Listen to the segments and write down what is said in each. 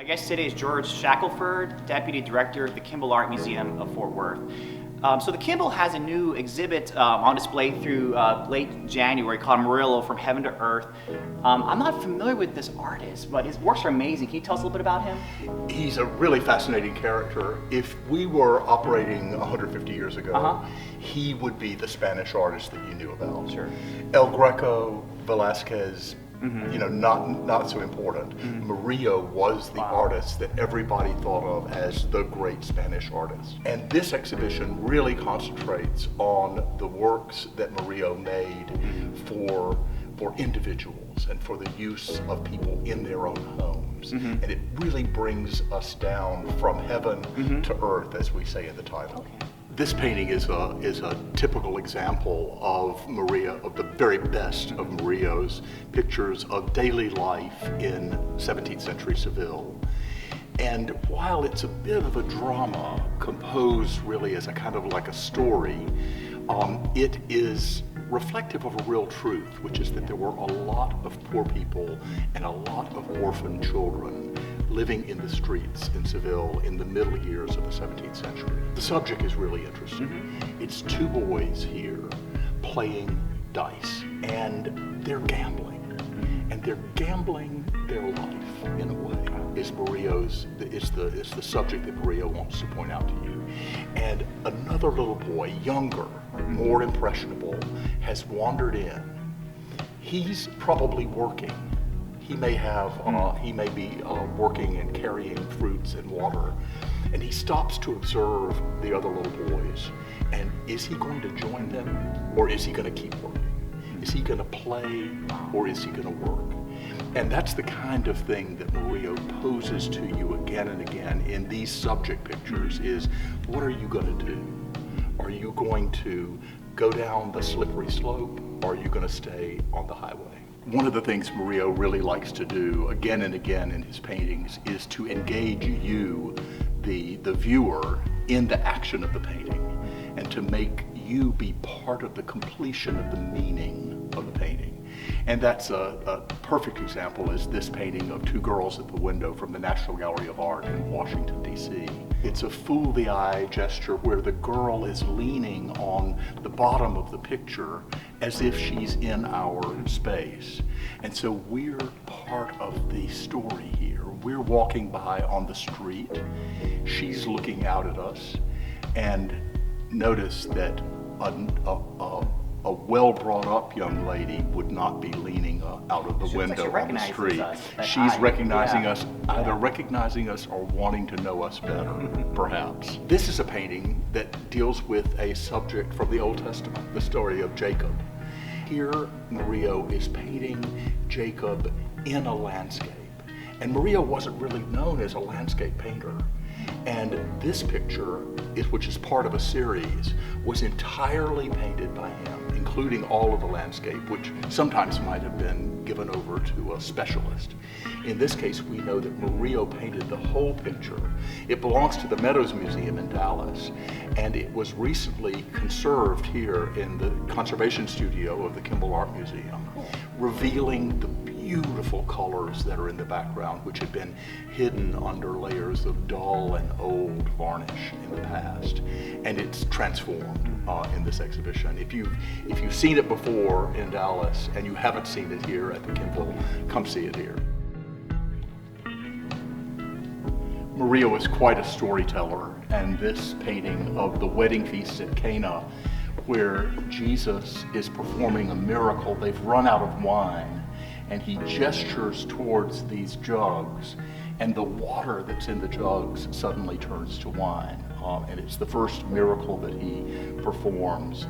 guest today is George Shackelford, Deputy Director of the Kimbell Art Museum of Fort Worth. So the Kimbell has a new exhibit on display through late January called Murillo, From Heaven to Earth. I'm not familiar with this artist, but his works are amazing. Can you tell us a little bit about him? He's a really fascinating character. If we were operating 150 years ago, he would be the Spanish artist that you knew about. Sure. El Greco, Velázquez, not so important. Murillo was the artist that everybody thought of as the great Spanish artist. And this exhibition really concentrates on the works that Murillo made for individuals and for the use of people in their own homes. And it really brings us down from heaven to earth, as we say in the title. This painting is a typical example of Murillo, of the very best of Murillo's pictures of daily life in 17th century Seville. And while it's a bit of a drama composed really as a kind of like a story, it is reflective of a real truth, which is that there were a lot of poor people and a lot of orphan children living in the streets in Seville in the middle years of the 17th century. The subject is really interesting. It's two boys here playing dice, and they're gambling. And they're gambling their life in a way. It's the subject that Murillo wants to point out to you. And another little boy, younger, more impressionable, has wandered in. He's probably working. He may be working and carrying fruits and water, and he stops to observe the other little boys. And is he going to join them, or is he going to keep working? Is he going to play, or is he going to work? And that's the kind of thing that Murillo poses to you again and again in these subject pictures is, what are you going to do? Are you going to go down the slippery slope, or are you going to stay on the highway? One of the things Murillo really likes to do again and again in his paintings is to engage you, the viewer, in the action of the painting and to make you be part of the completion of the meaning of the painting. And that's a perfect example is this painting of two girls at the window from the National Gallery of Art in Washington, D.C. It's a fool the eye gesture where the girl is leaning on the bottom of the picture as if she's in our space. And so we're part of the story here. We're walking by on the street. She's looking out at us, and notice that a well-brought-up young lady would not be leaning out of the window on the street. She's recognizing us, either recognizing us or wanting to know us better, perhaps. This is a painting that deals with a subject from the Old Testament, the story of Jacob. Here, Murillo is painting Jacob in a landscape. And Murillo wasn't really known as a landscape painter. And this picture, which is part of a series, was entirely painted by him, including all of the landscape, which sometimes might have been given over to a specialist. In this case, we know that Murillo painted the whole picture. It belongs to the Meadows Museum in Dallas, and it was recently conserved here in the conservation studio of the Kimbell Art Museum, revealing the beautiful colors that are in the background, which had been hidden under layers of dull and old varnish in the past. And it's transformed in this exhibition. If you've seen it before in Dallas and you haven't seen it here at the Kimbell, come see it here. Murillo is quite a storyteller, and this painting of the wedding feast at Cana, where Jesus is performing a miracle, they've run out of wine, and he gestures towards these jugs, and the water that's in the jugs suddenly turns to wine. And it's the first miracle that he performs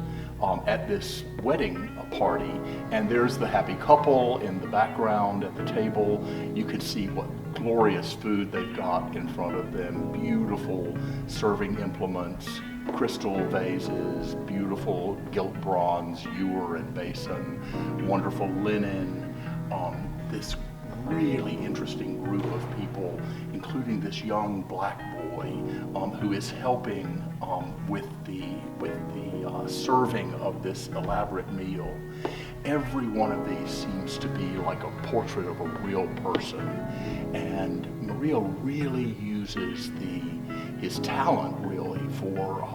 at this wedding party. And there's the happy couple in the background at the table. You can see what glorious food they've got in front of them. Beautiful serving implements, crystal vases, beautiful gilt bronze ewer and basin, wonderful linen. This really interesting group of people, including this young black boy who is helping with the serving of this elaborate meal. Every one of these seems to be like a portrait of a real person, and Murillo really uses his talent really for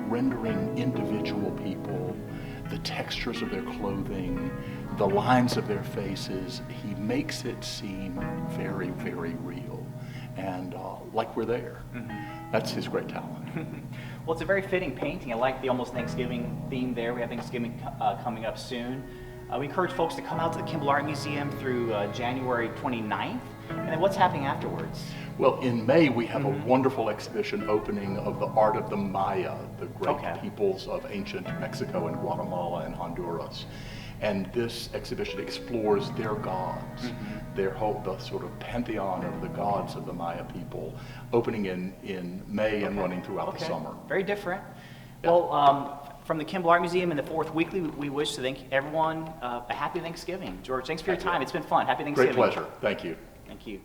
rendering individual people, the textures of their clothing, the lines of their faces. He makes it seem very, very real, and like we're there. That's his great talent. Well, it's a very fitting painting. I like the almost Thanksgiving theme there. We have Thanksgiving coming up soon. We encourage folks to come out to the Kimbell Art Museum through January 29th. And then what's happening afterwards? Well, in May, we have a wonderful exhibition opening of the art of the Maya, the great peoples of ancient Mexico and Guatemala and Honduras. And this exhibition explores their gods, the sort of pantheon of the gods of the Maya people, opening in May and running throughout the summer. Very different. Yeah. Well, from the Kimbell Art Museum and the Fourth Weekly, we wish to thank everyone a happy Thanksgiving. George, thanks for your time. It's been fun. Happy Thanksgiving. Great pleasure. Thank you. Thank you.